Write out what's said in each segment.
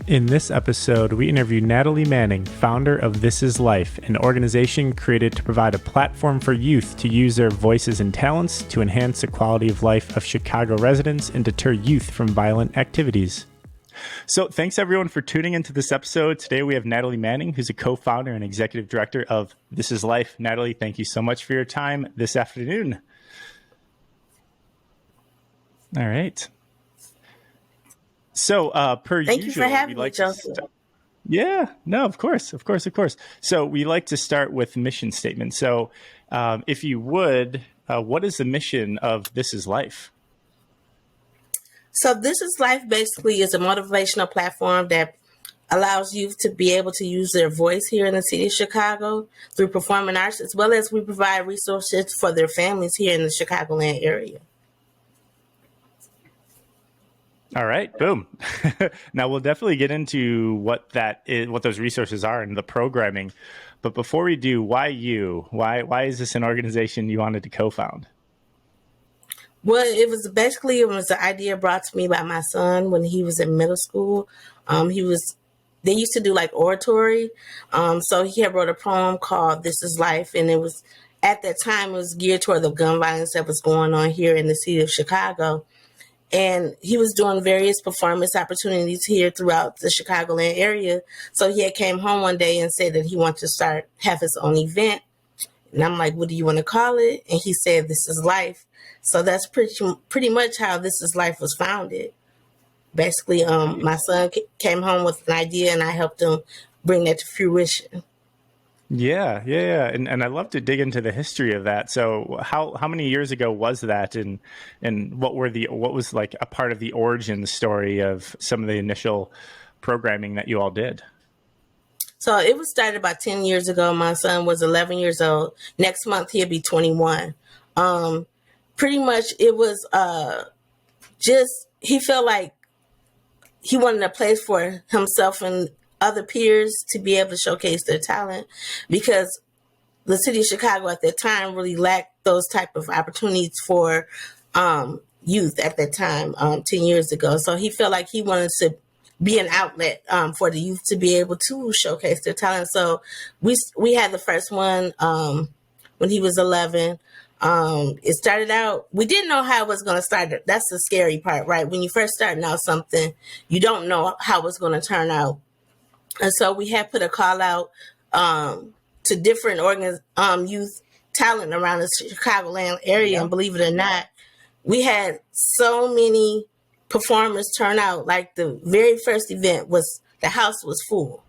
In this episode, we interview Natalie Manning, founder of This Is Life, an organization created to provide a platform for youth to use their voices and talents to enhance the quality of life of Chicago residents and deter youth from violent activities. So thanks everyone for tuning into this episode. Today we have Natalie Manning, who's a co-founder and executive director of This Is Life. Natalie, thank you so much for your time this afternoon. All right. So, Thank you for having me, Joseph. Yeah, no, of course. So we like to start with mission statement. So if you would, what is the mission of This Is Life? So This Is Life basically is a motivational platform that allows youth to be able to use their voice here in the city of Chicago through performing arts, as well as we provide resources for their families here in the Chicagoland area. All right, boom. Now we'll definitely get into what that is, what those resources are, and the programming. But before we do, why you? Why is this an organization you wanted to co-found? Well, it was an idea brought to me by my son when he was in middle school. They used to do like oratory. So he had wrote a poem called This Is Life. And it was, at that time, it was geared toward the gun violence that was going on here in the city of Chicago. And he was doing various performance opportunities here throughout the Chicagoland area. So he had came home one day and said that he wanted to have his own event. And I'm like, what do you want to call it? And he said, This Is Life. So that's pretty much how This Is Life was founded. Basically, my son came home with an idea and I helped him bring that to fruition. Yeah. And I'd love to dig into the history of that. So how many years ago was that, and what was like a part of the origin story of some of the initial programming that you all did? So it was started about 10 years ago. My son was 11 years old. Next month he'll be 21. Pretty much it was he felt like he wanted a place for himself and other peers to be able to showcase their talent, because the city of Chicago at that time really lacked those type of opportunities for youth at that time, 10 years ago. So he felt like he wanted to be an outlet for the youth to be able to showcase their talent. So we had the first one when he was 11. It started out, we didn't know how it was going to start. That's the scary part, right? When you first starting out something, you don't know how it's going to turn out. And so we had put a call out to different youth talent around the Chicagoland area. Yeah. And believe it or not, we had so many performers turn out. Like the very first event the house was full.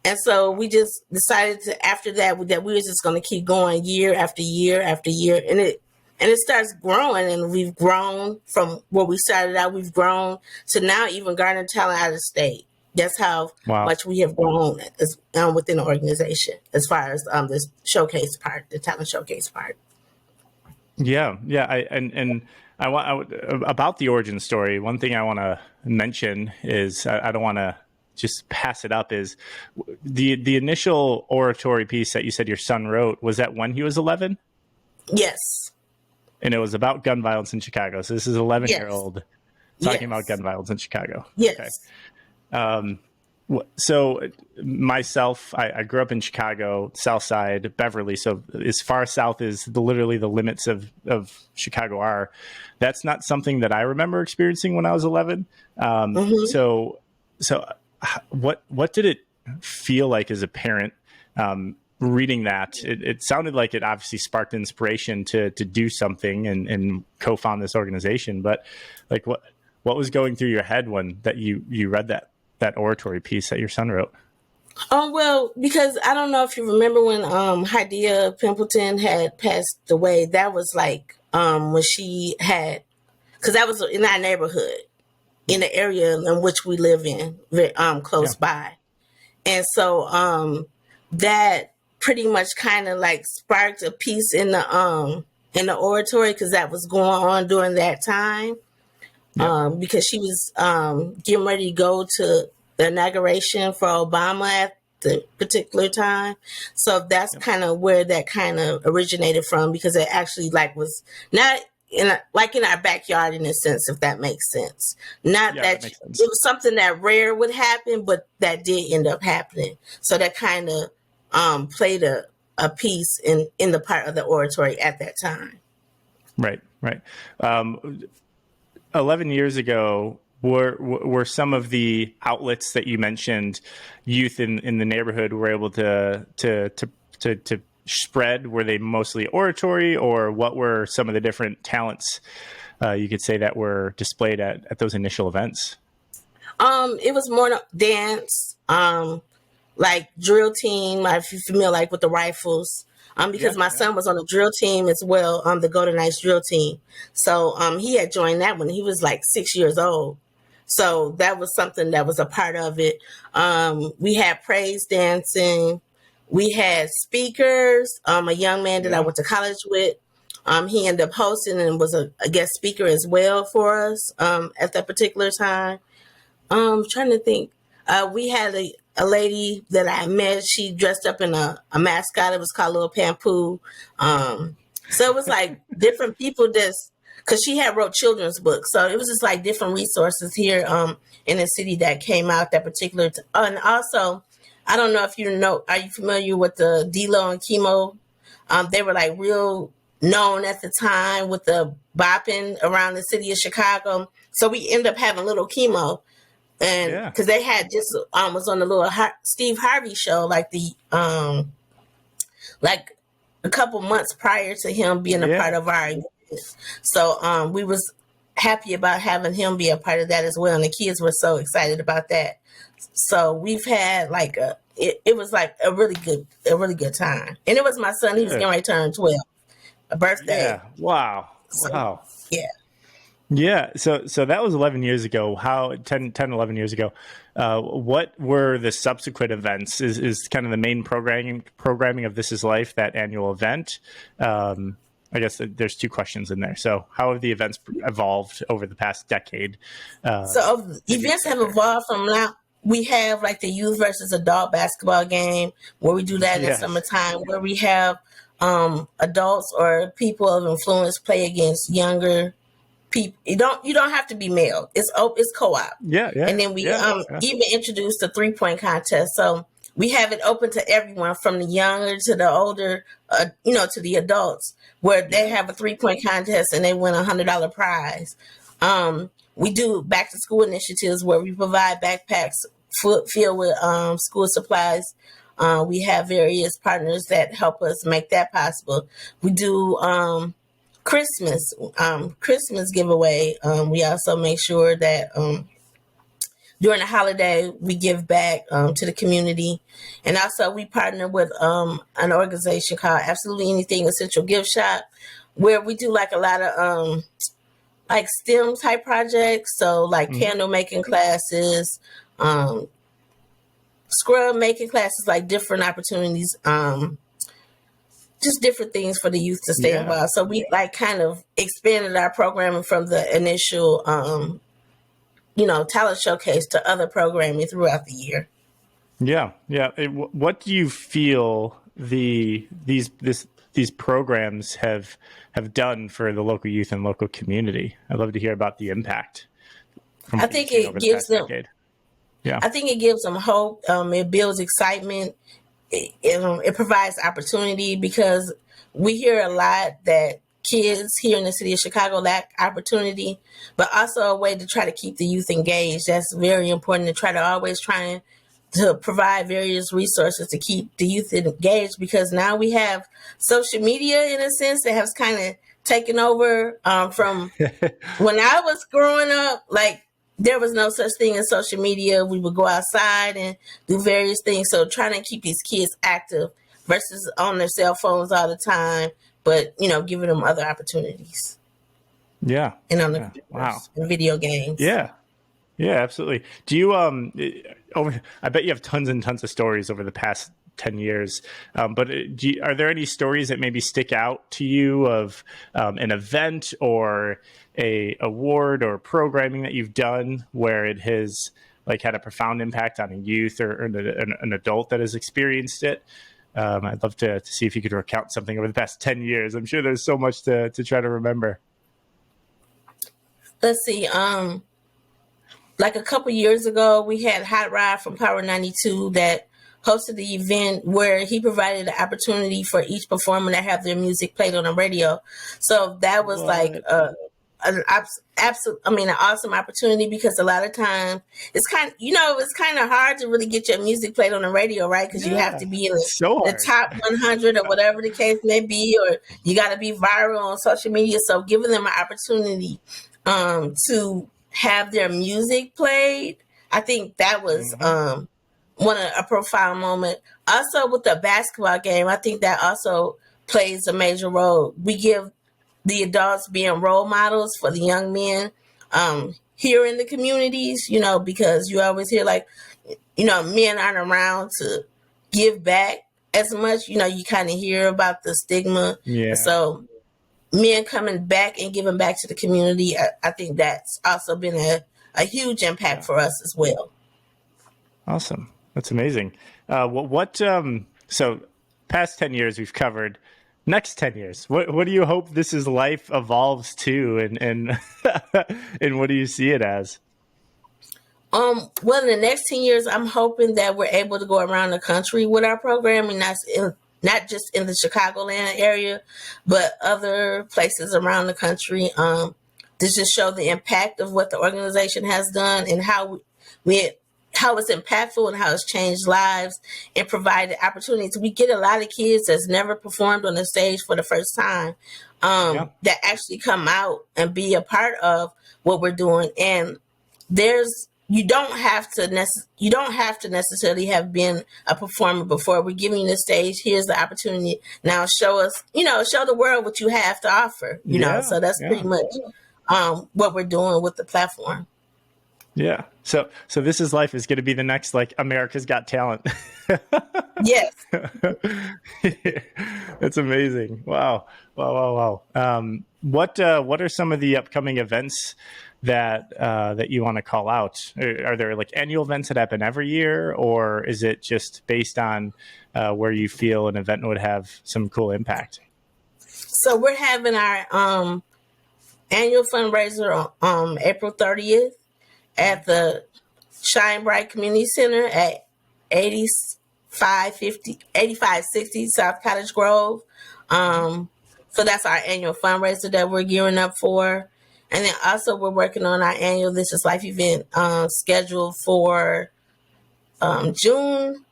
And so we just decided after that we were just going to keep going year after year after year. And it starts growing, and we've grown from where we started out. We've grown to now even garner talent out of state. That's how much we have grown within the organization as far as this showcase part, the talent showcase part. Yeah. I want about the origin story. One thing I want to mention is I don't want to just pass it up. Is the initial oratory piece that you said your son wrote, was that when he was 11? Yes. And it was about gun violence in Chicago. So this is 11-year-old talking about gun violence in Chicago. Yes. Okay. So myself, I grew up in Chicago, South Side, Beverly. So as far south as literally the limits of Chicago are. That's not something that I remember experiencing when I was 11. So what did it feel like as a parent reading that? It sounded like it obviously sparked inspiration to do something and co-found this organization. But like what was going through your head when that you read that oratory piece that your son wrote? Oh, well, because I don't know if you remember when Hydea Pimpleton had passed away. That was like when she had, because that was in our neighborhood, in the area in which we live in, very, close by. And so that pretty much kind of like sparked a piece in the oratory, because that was going on during that time. Because she was getting ready to go to the inauguration for Obama at the particular time. So that's kind of where that kind of originated from, because it actually like was not in our backyard in a sense, if that makes sense. Not Yeah, that that makes it sense. was something that rare would happen, but that did end up happening. So that kind of played a piece in the part of the oratory at that time. Right, right. Um, 11 years ago, were some of the outlets that you mentioned, youth in the neighborhood were able to spread? Were they mostly oratory, or what were some of the different talents you could say that were displayed at those initial events? It was more dance, like drill team. If you're familiar, like with the rifles, because Yeah, my yeah. son was on a drill team as well, the Golden Knights drill team. So, he had joined that when he was like 6 years old. So that was something that was a part of it. We had praise dancing. We had speakers. A young man that I Yeah. went to college with. He ended up hosting and was a guest speaker as well for us at that particular time. Trying to think. We had a lady that I met. She dressed up in a mascot. It was called Little Pampoo. So it was like different people just because she had wrote children's books. So it was just like different resources here in the city that came out that particular. And also, I don't know if you know. Are you familiar with the D-Lo and Chemo? They were like real known at the time with the bopping around the city of Chicago. So we ended up having Little Chemo, and Yeah. because they had just was on the little Steve Harvey show, like the like a couple months prior to him being a part Yeah. of our event. So we was happy about having him be a part of that as well, and the kids were so excited about that. So we've had like it was like a really good time, and it was my son. He was Good. getting ready to turn 12, a birthday. Yeah. Wow. So Wow. yeah. Yeah, so that was 11 years ago. How 11 years ago. What were the subsequent events? Is kind of the main programming of This Is Life, that annual event? I guess there's two questions in there. So how have the events evolved over the past decade? Uh, So Maybe you events start have there. evolved from now. We have like the youth versus adult basketball game where we do that in the Yes. summertime, where we have adults or people of influence play against younger people. You don't have to be male. It's co-op. Yeah, And yeah, then we yeah, yeah. even introduced the 3-point contest. So we have it open to everyone from the younger to the older, to the adults, where they Yeah. have a 3-point contest and they win $100 prize. We do back to school initiatives where we provide backpacks filled with school supplies. We have various partners that help us make that possible. We do Christmas Christmas giveaway. We also make sure that during the holiday we give back to the community, and also we partner with an organization called Absolutely Anything Essential Gift Shop, where we do like a lot of like STEM type projects. So like Hmm. candle making classes, um, scrub making classes, like different opportunities, just different things for the youth to stay Yeah. involved. So we like kind of expanded our programming from the initial, talent showcase to other programming throughout the year. Yeah, yeah. What do you feel these programs have done for the local youth and local community? I'd love to hear about the impact from I what you've think seen it over the gives past them. decade. Yeah, I think it gives them hope. It builds excitement. It provides opportunity because we hear a lot that kids here in the city of Chicago lack opportunity, but also a way to try to keep the youth engaged. That's very important to try to always try to provide various resources to keep the youth engaged, because now we have social media in a sense that has kind of taken over from when I was growing up. Like, there was no such thing as social media. We would go outside and do various things. So trying to keep these kids active versus on their cell phones all the time, but giving them other opportunities yeah, and on the yeah. Wow. computers and video games. Yeah, yeah, absolutely. Do you over? I bet you have tons and tons of stories over the past 10 years. But are there any stories that maybe stick out to you of an event or a award or programming that you've done where it has like had a profound impact on a youth or an adult that has experienced it? I'd love to see if you could recount something over the past 10 years. I'm sure there's so much to try to remember. Let's see. Like a couple years ago, we had Hot Rod from Power 92 that hosted the event where he provided the opportunity for each performer to have their music played on the radio. So that was like What? an absolute, I mean, an awesome opportunity, because a lot of times it's it's kind of hard to really get your music played on the radio, right? Because you have Yeah. to be in So the hard. top 100 or whatever the case may be, or you got to be viral on social media. So giving them an opportunity to have their music played, I think that was Hmm. one a profound moment. Also with the basketball game, I think that also plays a major role. We give the adults being role models for the young men here in the communities, because you always hear like, men aren't around to give back as much. You kind of hear about the stigma. Yeah. So men coming back and giving back to the community, I think that's also been a huge impact Yeah. for us as well. Awesome. That's amazing. So past 10 years we've covered. Next 10 years, what do you hope this is life evolves to, and and what do you see it as? Well, in the next 10 years, I'm hoping that we're able to go around the country with our program, and not just in the Chicagoland area, but other places around the country, to just show the impact of what the organization has done, and we how it's impactful and how it's changed lives and provided opportunities. We get a lot of kids that's never performed on the stage for the first time, Yeah. that actually come out and be a part of what we're doing. And there's you don't have to necessarily have been a performer before. We're giving you the stage. Here's the opportunity. Now show us, show the world what you have to offer. Yeah. So that's Yeah. pretty much what we're doing with the platform. Yeah. So this is life is going to be the next like America's Got Talent. Yes. That's amazing. Wow. Wow. Wow. Wow. What are some of the upcoming events that you want to call out? Are there like annual events that happen every year, or is it just based on where you feel an event would have some cool impact? So we're having our annual fundraiser on April 30th at the Shine Bright Community Center at 8560 South Cottage Grove. So that's our annual fundraiser that we're gearing up for. And then also we're working on our annual This Is Life event scheduled for June.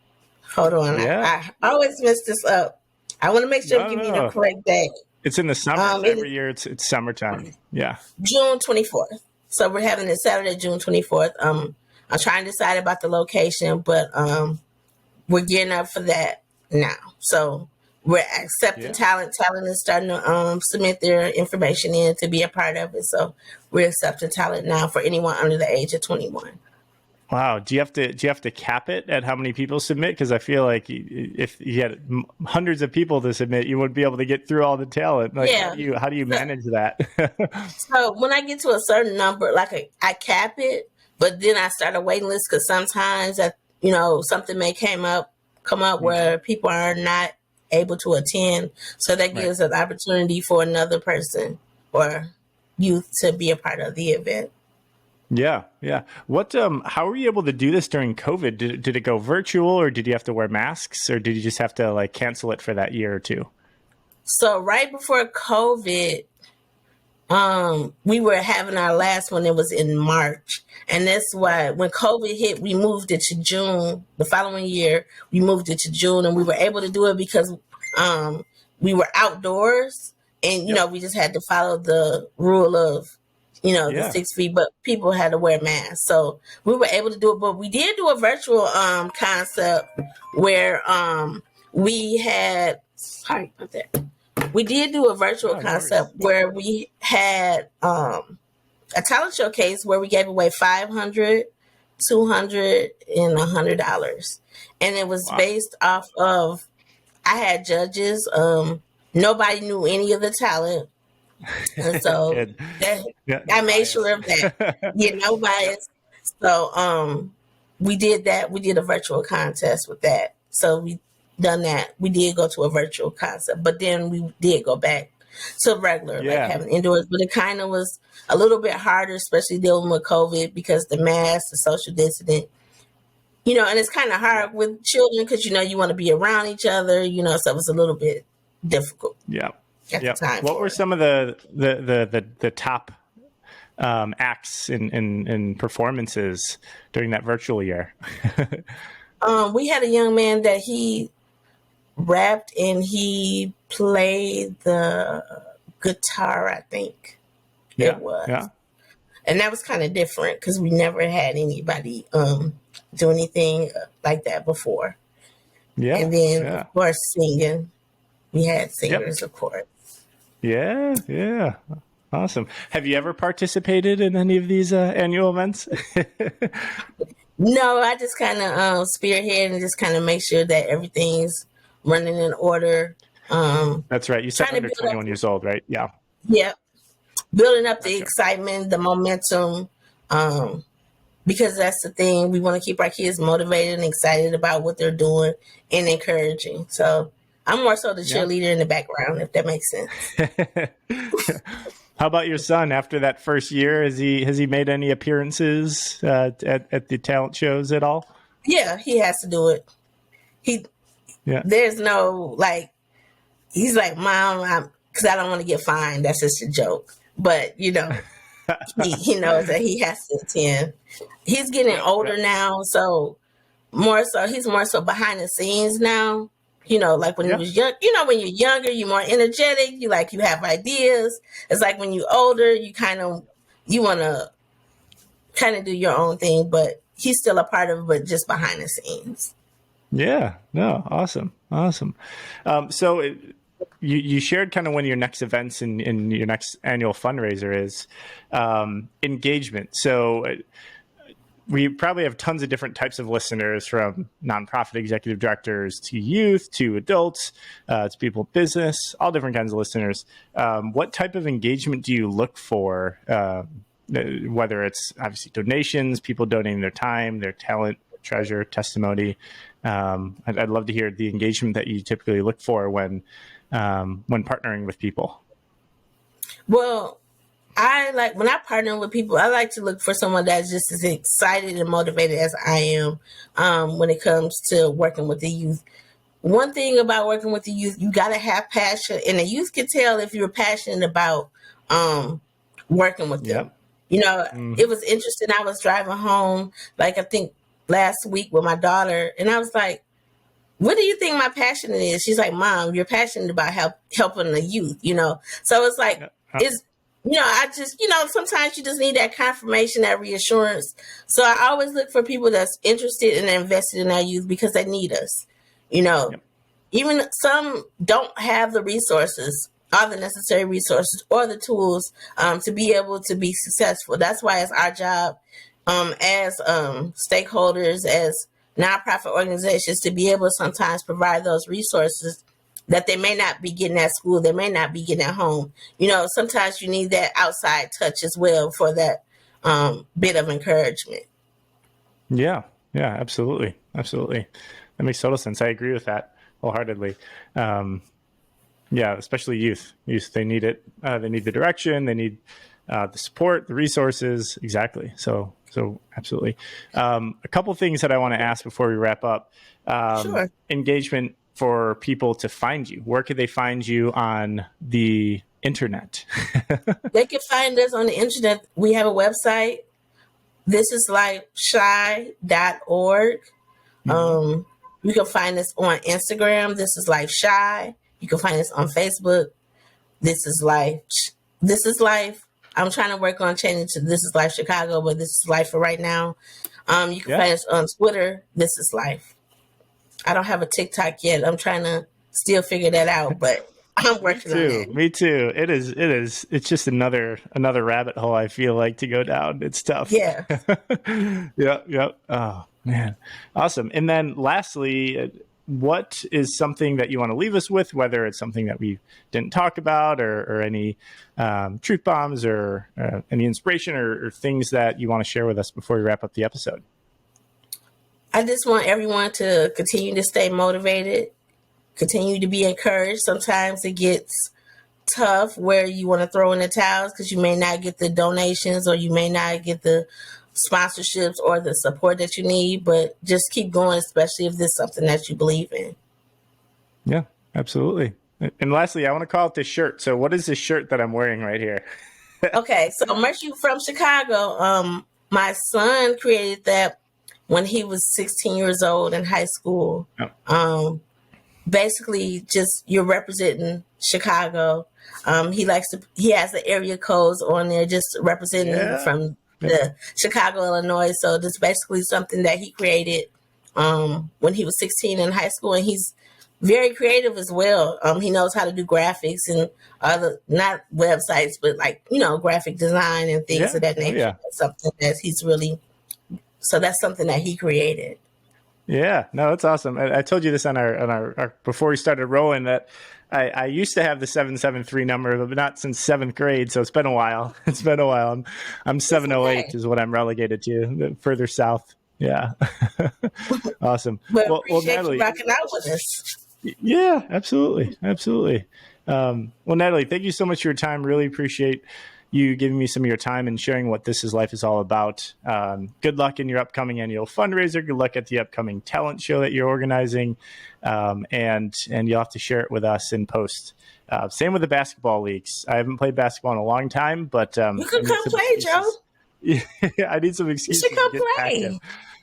Hold on. Yeah. I always mess this up. I want to make sure I'm No, giving you the no. correct date. It's in the summers. It Every is year it's summertime. Yeah. June 24th. So we're having it Saturday, June 24th. I'm trying to decide about the location, but we're gearing up for that now. So we're accepting Yeah. talent. Talent is starting to submit their information in to be a part of it. So we're accepting talent now for anyone under the age of 21. Wow. Do you have to cap it at how many people submit? Because I feel like if you had hundreds of people to submit, you wouldn't be able to get through all the talent. Like, Yeah. how do you manage that? So when I get to a certain number, like I cap it, but then I start a waiting list, because sometimes that something may come up where people are not able to attend. So that Right. gives an opportunity for another person or youth to be a part of the event. Yeah, yeah. How were you able to do this during COVID? Did it go virtual, or did you have to wear masks, or did you just have to like cancel it for that year or two? So right before COVID, we were having our last one. It was in March, and that's why when COVID hit, we moved it to June. The following year, we moved it to June, and we were able to do it because we were outdoors, and Yep. we just had to follow the rule of the Yeah. 6 feet, but people had to wear masks, so we were able to do it. But we did do a virtual concept where we had sorry about that. We did do a virtual Oh, no worries. concept where we had a talent showcase where we gave away 500, 200, and $100, and it was Wow. based off of I had judges. Nobody knew any of the talent, and so Good. that, Yeah, I no made bias. sure of that. Yeah, no bias. So we did that. We did a virtual contest with that. So we done that. We did go to a virtual concept, but then we did go back to regular, like Yeah. having indoors. But it kind of was a little bit harder, especially dealing with COVID because the mask, the social distancing, and it's kind of Yeah. hard with children because, you want to be around each other, so it was a little bit difficult Yeah. at the Yep. time What for were it. some of the top acts in performances during that virtual year? We had a young man that he rapped and he played the guitar, I think it Yeah. was. Yeah. And that was kind of different because we never had anybody do anything like that before. Yeah. And then, Yeah. of course, singing. We had Yep. singers, of course. Yeah. Yeah. Awesome. Have you ever participated in any of these annual events? No, I just kind of spearhead and just kind of make sure that everything's running in order. That's right. You said Trying to under build up, 21 years old, right? Yeah. yeah, building up the Gotcha. excitement, the momentum, um, because that's the thing. We want to keep our kids motivated and excited about what they're doing and encouraging. So I'm more so the Yeah. cheerleader in the background, if that makes sense. How about your son? After that first year, has he made any appearances at the talent shows at all? Yeah, he has to do it. He Yeah. There's no like. He's like, Mom, because I don't want to get fined. That's just a joke. But he knows that he has to attend. He's getting Yeah. Yeah. older now, so he's more so behind the scenes now. Like when he Yeah. was young, when you're younger, you're more energetic, you have ideas. It's like when you're older, you want to kind of do your own thing, but he's still a part of it, but just behind the scenes. Yeah. No. Awesome. Awesome. So you shared kind of when your next events and your next annual fundraiser is engagement. So we probably have tons of different types of listeners, from nonprofit executive directors to youth to adults to people in business, all different kinds of listeners. What type of engagement do you look for? Whether it's obviously donations, people donating their time, their talent, treasure, testimony. I'd love to hear the engagement that you typically look for when partnering with people. Well, when I partner with people, I like to look for someone that's just as excited and motivated as I am when it comes to working with the youth. One thing about working with the youth, you got to have passion, and the youth can tell if you're passionate about working with them. Yep. It was interesting. I was driving home, like I think last week with my daughter, and I was like, what do you think my passion is? She's like, Mom, you're passionate about helping the youth, So it's like, it's, I just, sometimes you just need that confirmation, that reassurance. So I always look for people that's interested and invested in our youth because they need us, Yep. Even some don't have the resources, all the necessary resources or the tools to be able to be successful. That's why it's our job as stakeholders, as nonprofit organizations, to be able to sometimes provide those resources that they may not be getting at school, they may not be getting at home. Sometimes you need that outside touch as well for that bit of encouragement. Yeah. Yeah. Absolutely. Absolutely. That makes total sense. I agree with that wholeheartedly. Yeah, especially youth. Youth, they need it. They need the direction. They need the support, the resources. Exactly. So absolutely. A couple things that I want to ask before we wrap up. Sure. Engagement for people to find you. Where could they find you on the internet? They can find us on the internet. We have a website. This is lifeshy.org. You can find us on Instagram. This is Life Shy. You can find us on Facebook. This is Life. I'm trying to work on changing to This is Life Chicago, but This is Life for right now. You can find us on Twitter. This is Life. I don't have a TikTok yet. I'm trying to still figure that out, but I'm working on that. Me too. It is. It's just another rabbit hole, I feel like, to go down. It's tough. Yeah. Yep. Oh man. Awesome. And then lastly, what is something that you want to leave us with, whether it's something that we didn't talk about or any truth bombs or any inspiration or things that you want to share with us before we wrap up the episode? I just want everyone to continue to stay motivated, continue to be encouraged. Sometimes it gets tough where you want to throw in the towels because you may not get the donations or you may not get the sponsorships or the support that you need, but just keep going, especially if this is something that you believe in. Yeah, absolutely. And lastly, I want to call it this shirt. So what is this shirt that I'm wearing right here? Okay, so Merch You from Chicago. My son created that when he was 16 years old in high school. Oh. Basically, just you're representing Chicago. He has the area codes on there, just representing from the Chicago, Illinois. So this is basically something that he created when he was 16 in high school, and he's very creative as well. He knows how to do graphics and other, not websites, but graphic design and things of that nature. Yeah. That's something that that's something that he created. Yeah, no, that's awesome. I told you this on our before we started rolling that I used to have the 773 number, but not since 7th grade. So it's been a while. I'm 708 is what I'm relegated to, further south. Yeah. Awesome. Well, Natalie, you rocking out with us. Yeah, absolutely. Well, Natalie, thank you so much for your time. Really appreciate you giving me some of your time and sharing what This Is Life is all about. Good luck in your upcoming annual fundraiser. Good luck at the upcoming talent show that you're organizing. And you'll have to share it with us in post. Same with the basketball leagues. I haven't played basketball in a long time, but you can come play, Joe. Yeah, I need some excuses. You should come play. Active.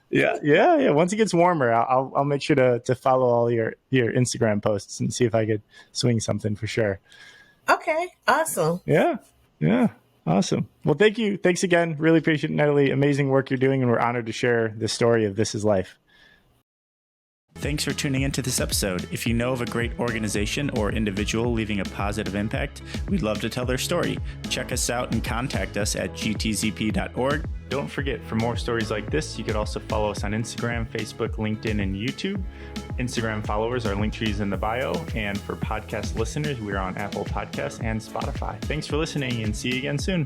Yeah. Once it gets warmer, I'll make sure to follow all your Instagram posts and see if I could swing something for sure. Okay, awesome. Yeah, awesome. Well, thank you. Thanks again. Really appreciate it, Natalie. Amazing work you're doing, and we're honored to share the story of This Is Life. Thanks for tuning into this episode. If you know of a great organization or individual leaving a positive impact, we'd love to tell their story. Check us out and contact us at gtzp.org. Don't forget, for more stories like this, you could also follow us on Instagram, Facebook, LinkedIn, and YouTube. Instagram followers, our link trees in the bio. And for podcast listeners, we're on Apple Podcasts and Spotify. Thanks for listening, and see you again soon.